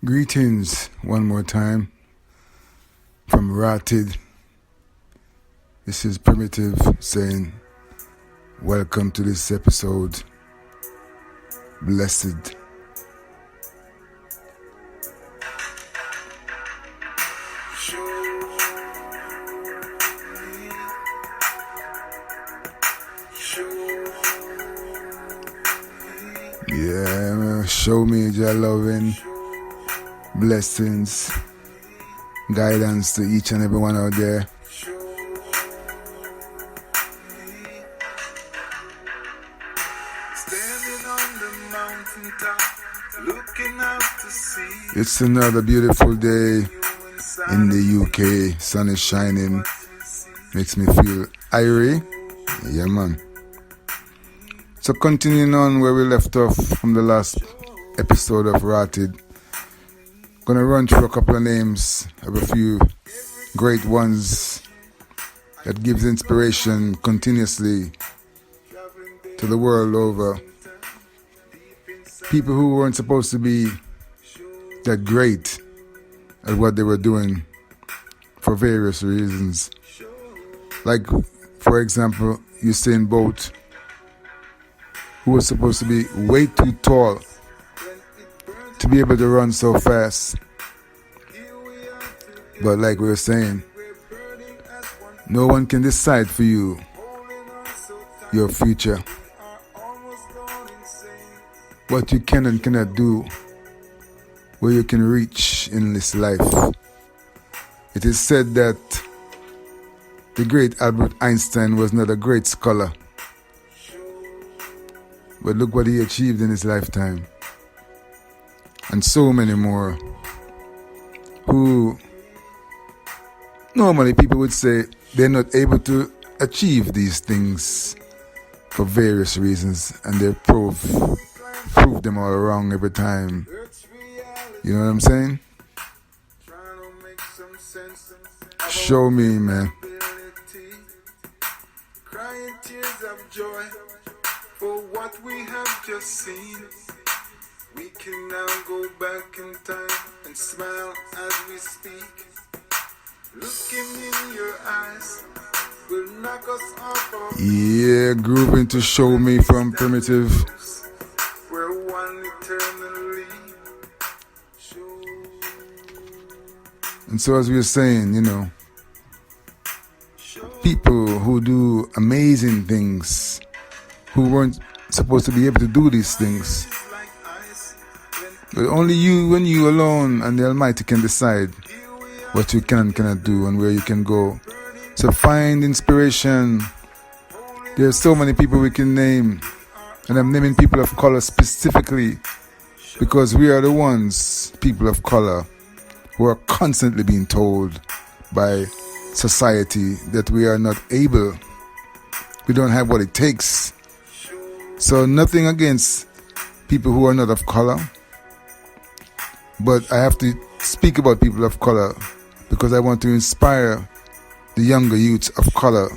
Greetings one more time from Ratid. This is Primitive saying, welcome to this episode. Blessed. Yeah, show me your loving blessings, guidance to each and everyone out there. Standing on the mountaintop, looking out to see. It's another beautiful day in the UK. Sun is shining, makes me feel irie. Yeah, man. So continuing on where we left off from the last episode of Ratid, gonna run through a couple of names of a few great ones that gives inspiration continuously to the world over. People who weren't supposed to be that great at what they were doing for various reasons. Like, for example, Usain Bolt, who was supposed to be way too tall to be able to run so fast. But like we were saying, no one can decide for you your future. What you can and cannot do, where you can reach in this life. It is said that the great Albert Einstein was not a great scholar, but look what he achieved in his lifetime. And so many more who normally people would say they're not able to achieve these things for various reasons, and they prove them all wrong every time. You know what I'm saying? Show me, man. Crying tears of joy for what we have just seen. We can now go back in time and smile as we speak. Looking in your eyes will knock us off our Yeah, grooving to Show Me from Primitive. We're one eternally. And so as we were saying, people who do amazing things, who weren't supposed to be able to do these things, but only you and you alone and the Almighty can decide what you can and cannot do and where you can go. So find inspiration. There's so many people we can name, and I'm naming people of color specifically because we are the ones, people of color, who are constantly being told by society that we are not able, we don't have what it takes. So nothing against people who are not of color, but I have to speak about people of color because I want to inspire the younger youths of color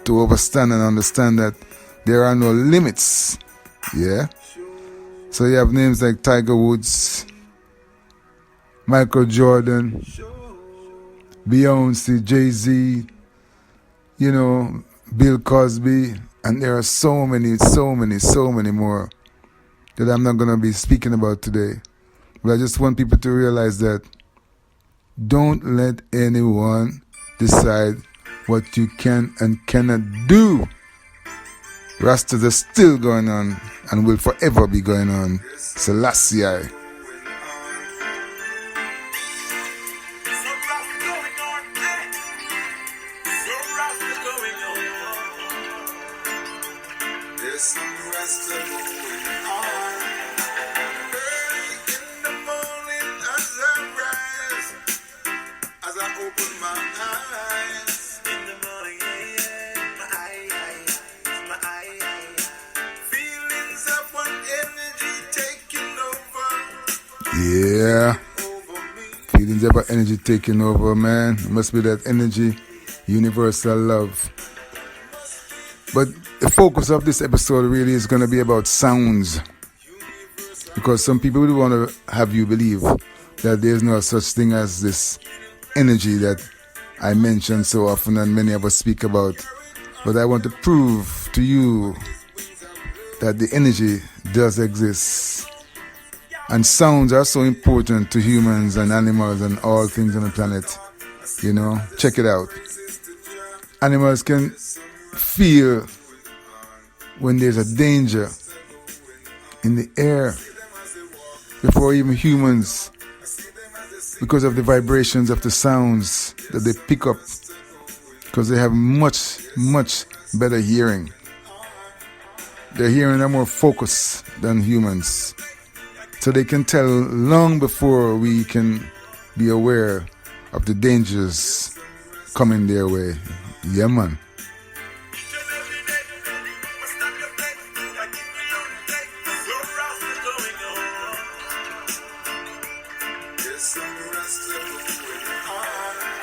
to understand and understand that there are no limits. Yeah? So you have names like Tiger Woods, Michael Jordan, Beyonce, Jay-Z, Bill Cosby, and there are so many more that I'm not going to be speaking about today. But I just want people to realize that don't let anyone decide what you can and cannot do. Rastas are still going on and will forever be going on. Selassie. There's some rest going on. Early in the morning as I rise, as I open my eyes. In the morning, my eyes. Feelings of one energy taking over. Yeah. Over me. Feelings about energy taking over, man. It must be that energy, universal love. But the focus of this episode really is going to be about sounds. Because some people will want to have you believe that there's no such thing as this energy that I mention so often and many of us speak about. But I want to prove to you that the energy does exist. And sounds are so important to humans and animals and all things on the planet. You know, check it out. Animals can feel when there's a danger in the air before even humans, because of the vibrations of the sounds that they pick up, because they have much better hearing. Their hearing are more focused than humans, so they can tell long before we can be aware of the dangers coming their way. Yeah, man.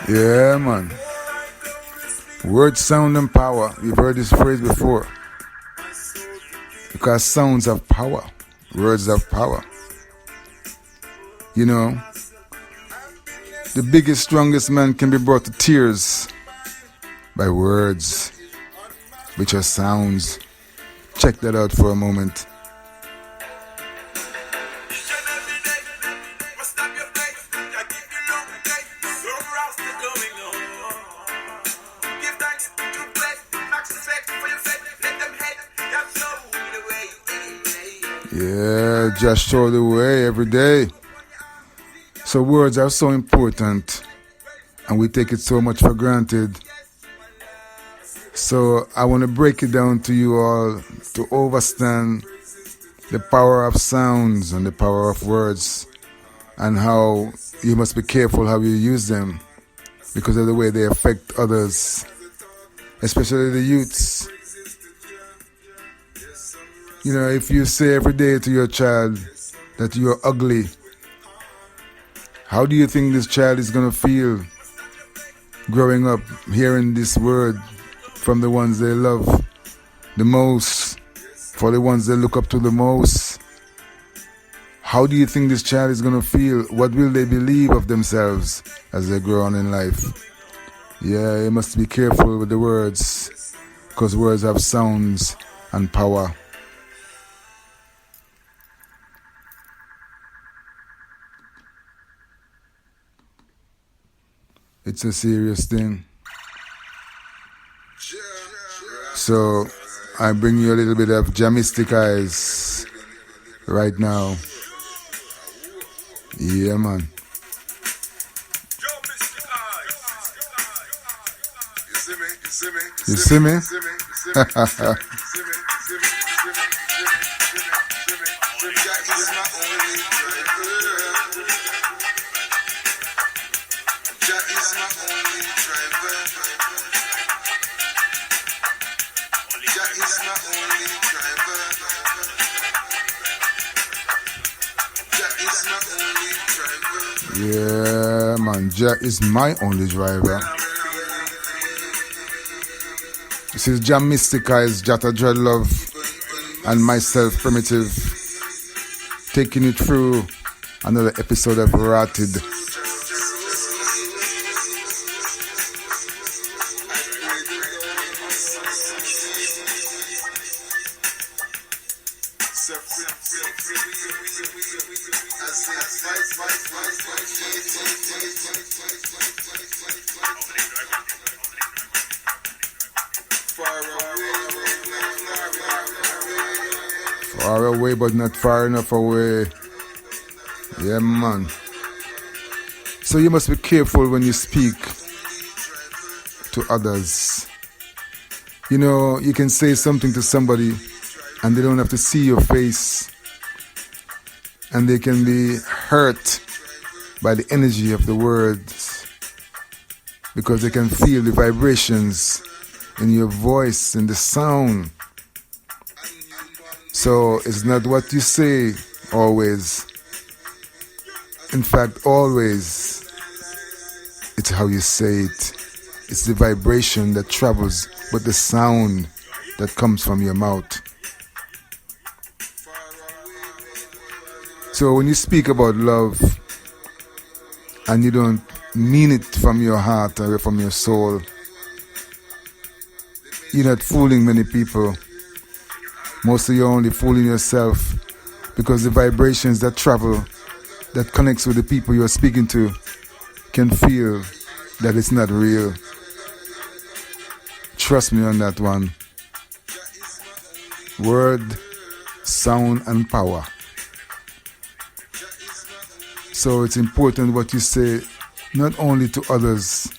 Yeah, man. Words, sound, and power. You've heard this phrase before. Because sounds have power. Words have power. You know, the biggest, strongest man can be brought to tears by words, which are sounds. Check that out for a moment. Yeah, just show the way every day. So words are so important, and we take it so much for granted. So I want to break it down to you all to understand the power of sounds and the power of words, and how you must be careful how you use them because of the way they affect others, especially the youths. You know, if you say every day to your child that you are ugly, how do you think this child is going to feel growing up hearing this word from the ones they love the most, for the ones they look up to the most? How do you think this child is going to feel? What will they believe of themselves as they grow on in life? Yeah, you must be careful with the words, because words have sounds and power. It's a serious thing. So I bring you a little bit of Jamistic Eyes right now. Yeah, man. You see me? Yeah, man, Jack is my only driver. This is Jam Mysticized, Jata Dreadlove, and myself, Primitive, taking you through another episode of Ratid. Far away, but not far enough away. Yeah, man. So you must be careful when you speak to others. You know, you can say something to somebody and they don't have to see your face, and they can be hurt by the energy of the words because they can feel the vibrations in your voice and the sound. So it's not what you say always. In fact, always, it's how you say it. It's the vibration that travels with the sound that comes from your mouth. So when you speak about love, and you don't mean it from your heart or from your soul, you're not fooling many people. Mostly you're only fooling yourself, because the vibrations that travel, that connects with the people you're speaking to, can feel that it's not real. Trust me on that one. Word, sound, and power. So it's important what you say, not only to others,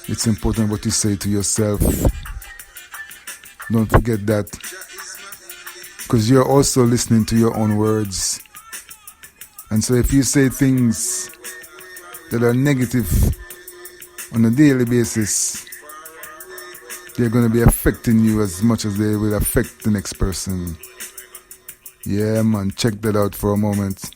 it's important what you say to yourself. Don't forget that, because you're also listening to your own words. And so if you say things that are negative on a daily basis, they're going to be affecting you as much as they will affect the next person. Yeah, man, check that out for a moment.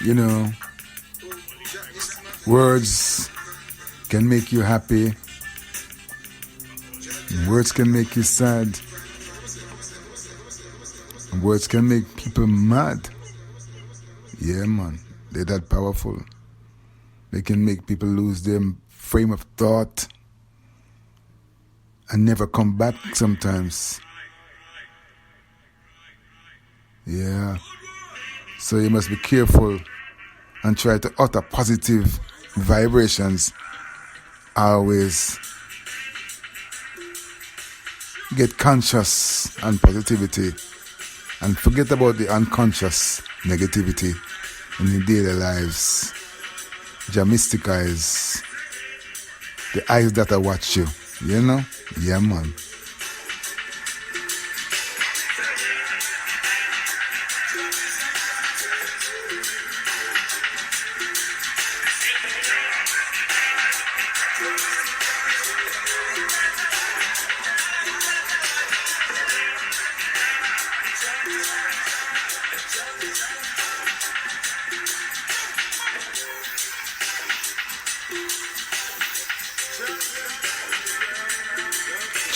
You know, words can make you happy. Words can make you sad. Words can make people mad. Yeah, man, they're that powerful. They can make people lose their frame of thought and never come back sometimes. Yeah. So you must be careful and try to utter positive vibrations. Always get conscious and positivity, and forget about the unconscious negativity in your daily lives. Your mystic eyes, the eyes that I watch you, you know? Yeah, man.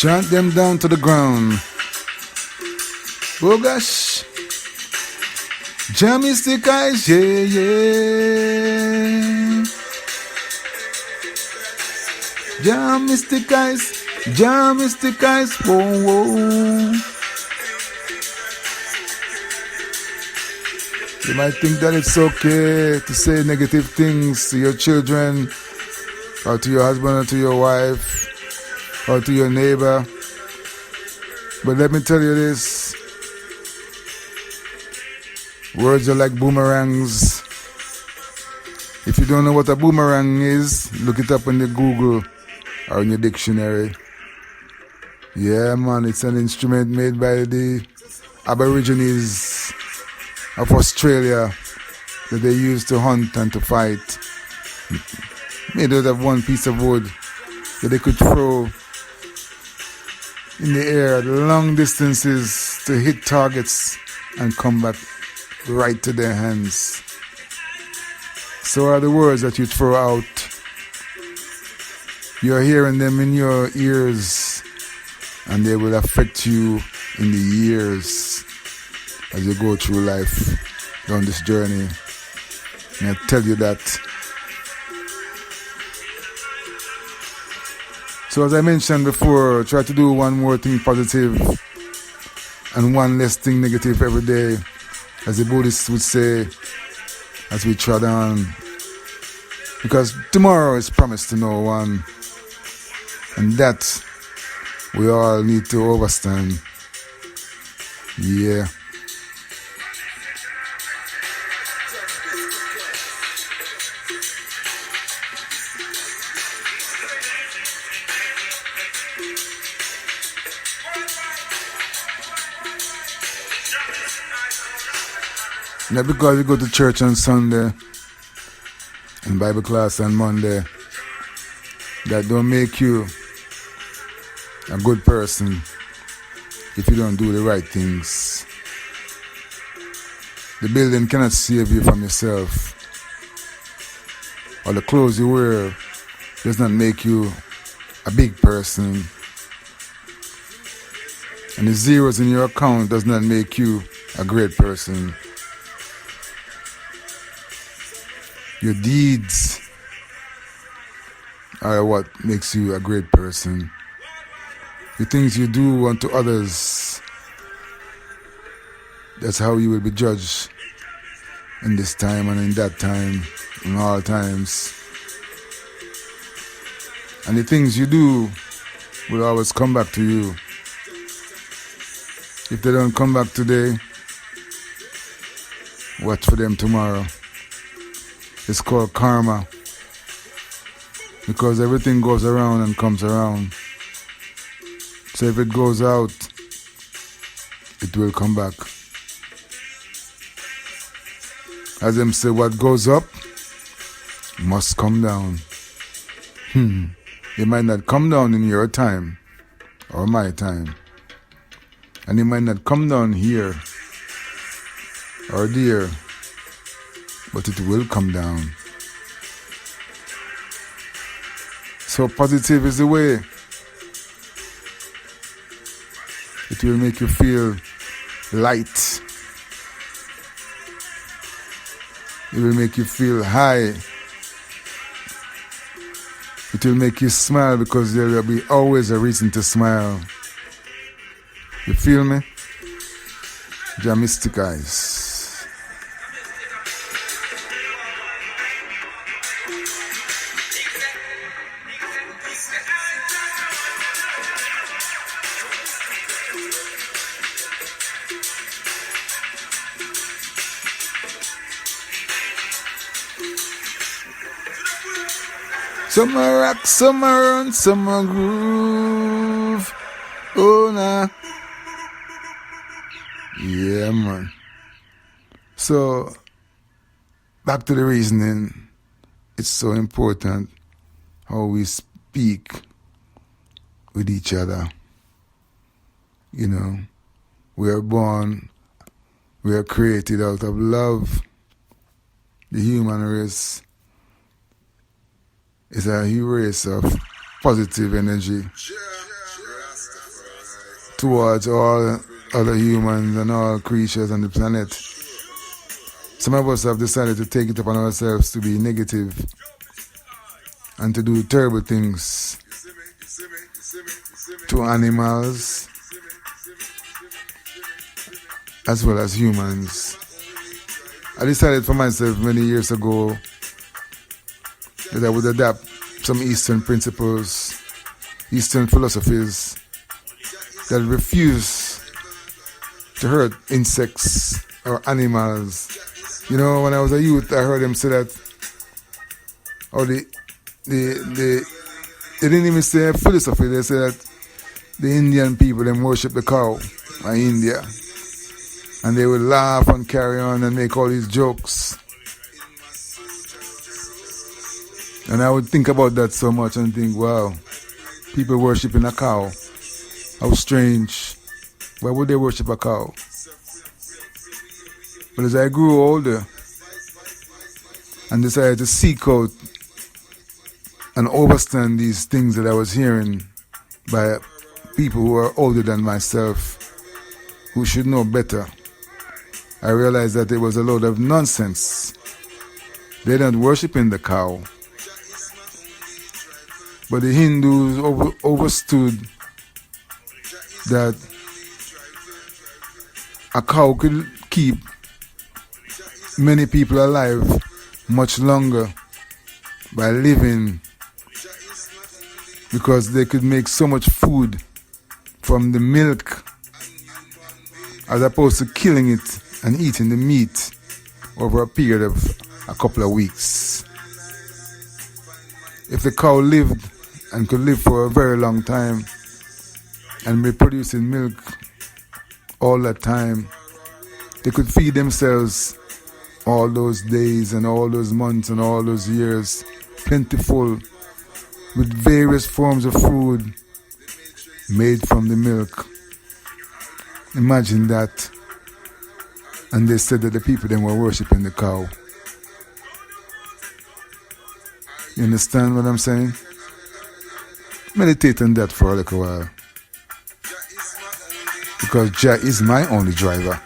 Chant them down to the ground. Oh gosh. Jam mystic eyes, yeah, yeah. Jam mystic eyes, whoa, whoa. You might think that it's okay to say negative things to your children, or to your husband, or to your wife, or to your neighbor. But let me tell you this. Words are like boomerangs. If you don't know what a boomerang is, look it up in the Google or in your dictionary. Yeah, man, it's an instrument made by the Aborigines of Australia that they used to hunt and to fight. Made out of one piece of wood that they could throw in the air at long distances to hit targets and come back right to their hands. So are the words that you throw out. You're hearing them in your ears, and they will affect you in the years as you go through life on this journey. And I tell you that. So as I mentioned before, try to do one more thing positive and one less thing negative every day, as the Buddhists would say, as we trod on. Because tomorrow is promised to no one, and that we all need to overstand. Yeah. Not because you go to church on Sunday and Bible class on Monday, that don't make you a good person if you don't do the right things. The building cannot save you from yourself. or the clothes you wear does not make you a big person. And the zeros in your account does not make you a great person. Your deeds are what makes you a great person. The things you do unto others, that's how you will be judged in this time and in that time, in all times. And the things you do will always come back to you. If they don't come back today, watch for them tomorrow. It's called karma. Because everything goes around and comes around. So if it goes out, it will come back. As them say, what goes up must come down. It might not come down in your time or my time. And it might not come down here or there, but it will come down. So positive is the way. It will make you feel light. It will make you feel high. It will make you smile because there will be always a reason to smile. You feel me? Your mystic eyes. Some a rock, some a run, some a groove. Oh nah. Yeah, man. So, back to the reasoning. It's so important how we speak with each other. You know, we are born, we are created out of love. The human race is a race of positive energy towards all other humans and all creatures on the planet. Some of us have decided to take it upon ourselves to be negative and to do terrible things to animals as well as humans. I decided for myself many years ago that I would adapt some Eastern principles, Eastern philosophies that refuse to hurt insects or animals. You know, when I was a youth, I heard them say that, or they didn't even say philosophy, they said that the Indian people, them worship the cow in India. And they would laugh and carry on and make all these jokes. And I would think about that so much and think, wow, people worshiping a cow. How strange. Why would they worship a cow? But as I grew older and decided to seek out and understand these things that I was hearing by people who are older than myself, who should know better, I realized that it was a load of nonsense. They don't worship in the cow. But the Hindus overstood that a cow could keep many people alive much longer by living, because they could make so much food from the milk as opposed to killing it and eating the meat over a period of a couple of weeks. If the cow lived and could live for a very long time and be producing milk all that time, they could feed themselves all those days and all those months and all those years, plentiful, with various forms of food made from the milk. Imagine that. And they said that the people then were worshipping the cow. You understand what I'm saying? Meditate on that for a little while. Because Jah is my only driver.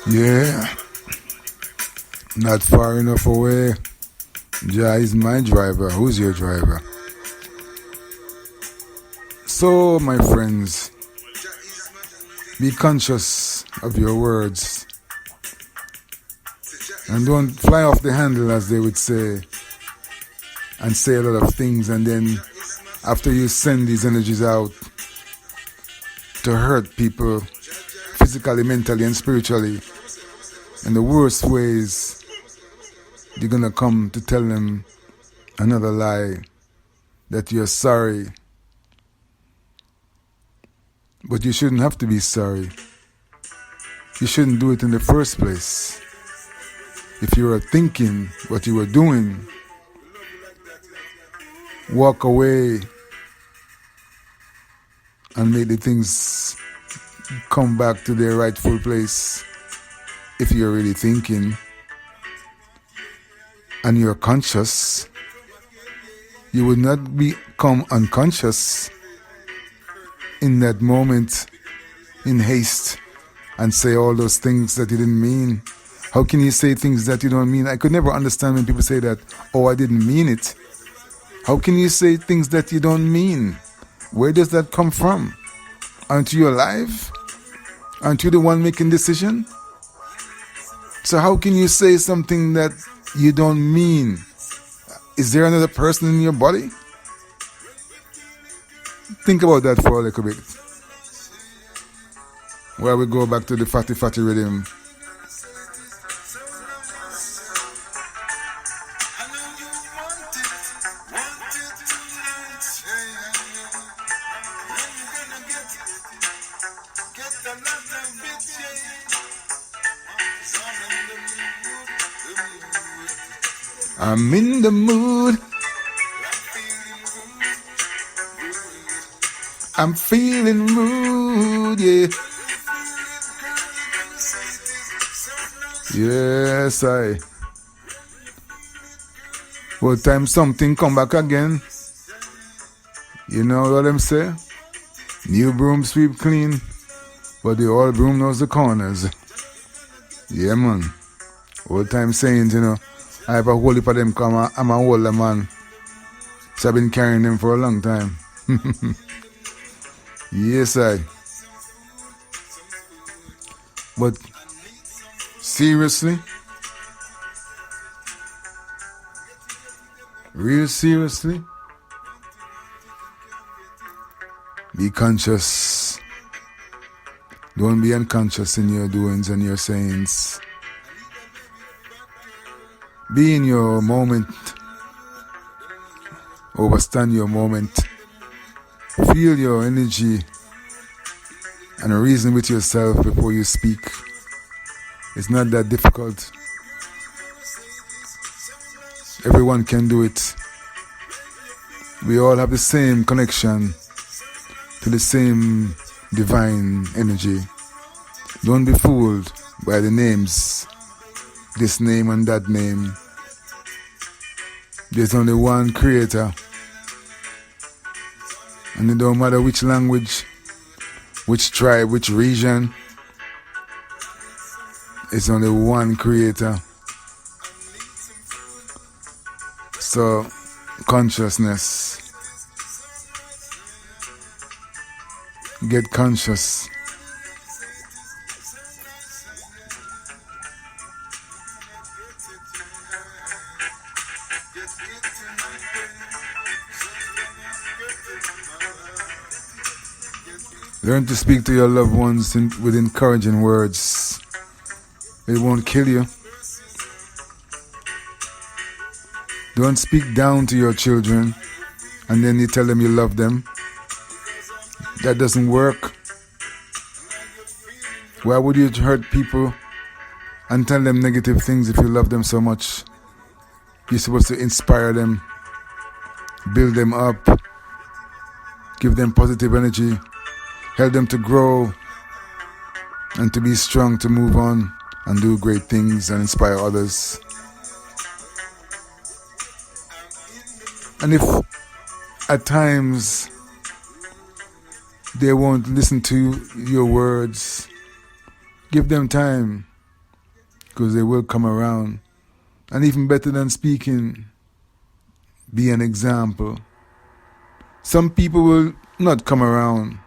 Yeah, not far enough away. Jah is my driver. Who's your driver? So, my friends, be conscious of your words and don't fly off the handle, as they would say, and say a lot of things, and then after you send these energies out to hurt people physically, mentally, and spiritually in the worst ways, you're gonna come to tell them another lie, that you're sorry. But you shouldn't have to be sorry. You shouldn't do it in the first place. If you were thinking what you were doing, walk away and make the things come back to their rightful place. If you're really thinking and you're conscious, you would not become unconscious in that moment, in haste, and say all those things that you didn't mean. How can you say things that you don't mean? I could never understand when people say that, oh, I didn't mean it. How can you say things that you don't mean? Where does that come from? Aren't you alive? Aren't you the one making decision? So how can you say something that you don't mean? Is there another person in your body? Think about that for a little bit. While we go back to the fatty fatty rhythm. I'm in the mood. I'm feeling rude, yeah. Yes, I. What time something come back again? You know what I'm saying? New broom sweep clean, but the old broom knows the corners. Yeah, man. Old time sayings, you know. I have a whole heap of them come. I'm a older man. So I've been carrying them for a long time. Yes, I. But seriously? Real seriously? Be conscious. Don't be unconscious in your doings and your sayings. Be in your moment. Overstand your moment. Feel your energy and reason with yourself before you speak. It's not that difficult. Everyone can do it. We all have the same connection to the same divine energy. Don't be fooled by the names, this name and that name. There's only one creator. And it don't matter which language, which tribe, which region. It's only one creator. So, consciousness. Get conscious. Learn to speak to your loved ones with encouraging words. It won't kill you. Don't speak down to your children and then you tell them you love them. That doesn't work. Why would you hurt people and tell them negative things if you love them so much? You're supposed to inspire them, build them up, give them positive energy, help them to grow and to be strong, to move on and do great things and inspire others. And if at times they won't listen to your words, give them time, because they will come around. And even better than speaking, be an example. Some people will not come around.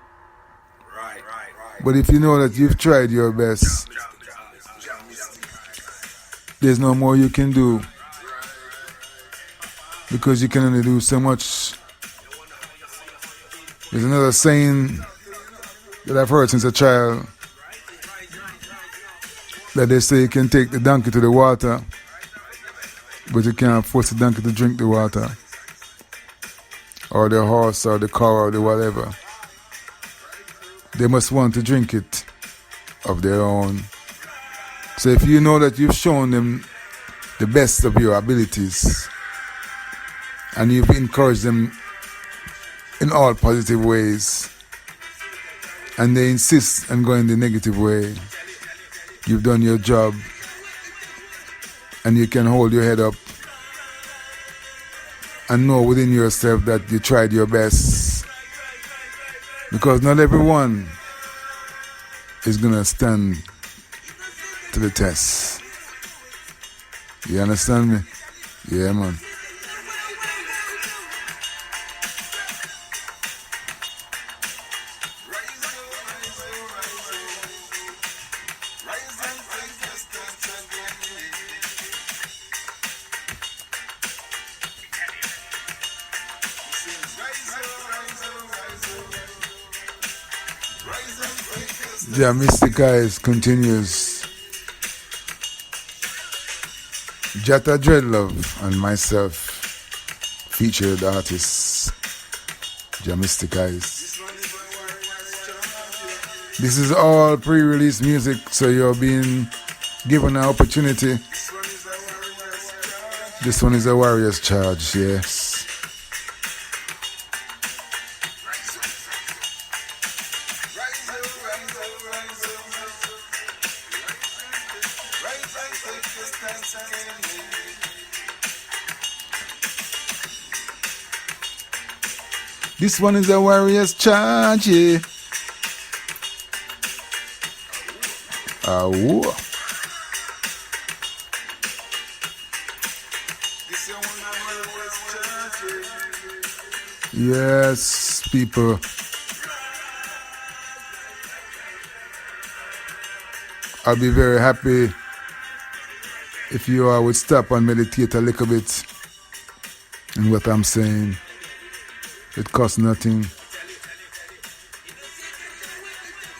But if you know that you've tried your best, there's no more you can do, because you can only do so much. There's another saying that I've heard since a child, that they say you can take the donkey to the water, but you can't force the donkey to drink the water, or the horse or the cow or the whatever. They must want to drink it of their own. So if you know that you've shown them the best of your abilities, and you've encouraged them in all positive ways, and they insist on going the negative way, you've done your job, and you can hold your head up and know within yourself that you tried your best, because not everyone is going to stand to the test. You understand me? Yeah, man. Yeah, Mystic Eyes continues. Jatta Dreadlove and myself featured artists. Ja Mystic Eyes. This is all pre-release music, so you're being given an opportunity. This one is a Warrior's Charge, yes. This one is a Warrior's Charge, yeah. Whoa. Yes, people. I'll be very happy if you all would stop and meditate a little bit in what I'm saying. It costs nothing.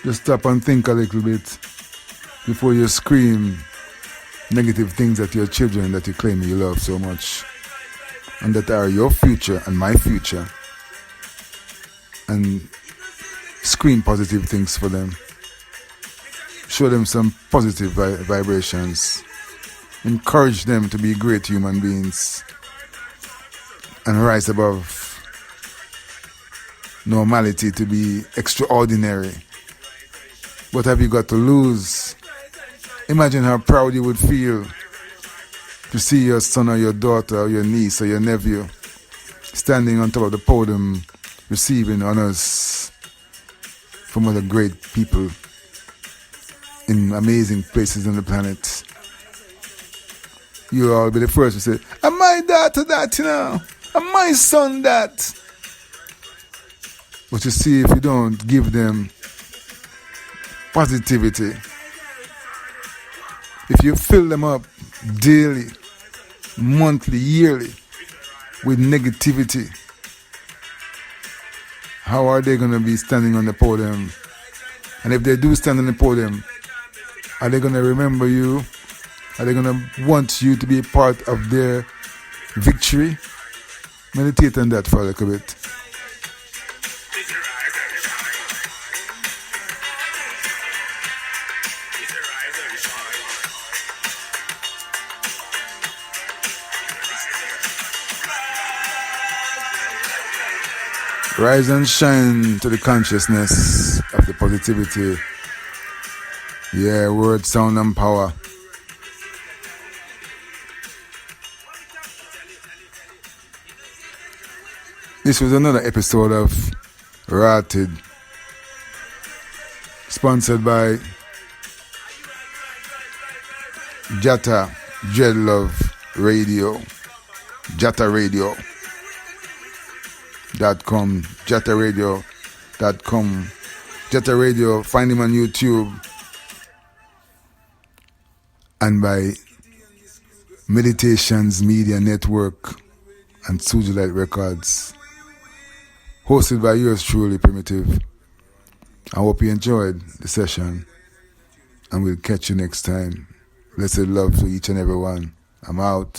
Just stop and think a little bit before you scream negative things at your children that you claim you love so much, and that are your future and my future, and scream positive things for them. Show them some positive vibrations. Encourage them to be great human beings and rise above normality to be extraordinary. What have you got to lose? Imagine how proud you would feel to see your son or your daughter or your niece or your nephew standing on top of the podium receiving honors from other great people in amazing places on the planet. You'll all be the first to say, "Am my daughter that, you know? Am my son that?" But you see, if you don't give them positivity, if you fill them up daily, monthly, yearly with negativity, how are they going to be standing on the podium? And if they do stand on the podium, are they going to remember you? Are they going to want you to be a part of their victory? Meditate on that for a little bit. Rise and shine to the consciousness of the positivity. Yeah, word, sound, and power. This was another episode of Ratid, sponsored by Jatta Dreadlove Radio, JattaRadio.com, JattaRadio.com, Jatta Radio, find him on YouTube, and by Meditationz Media Network and Sujilite Records, hosted by yours truly, Primitive. I hope you enjoyed the session, and we'll catch you next time. Blessed love to each and every one. I'm out.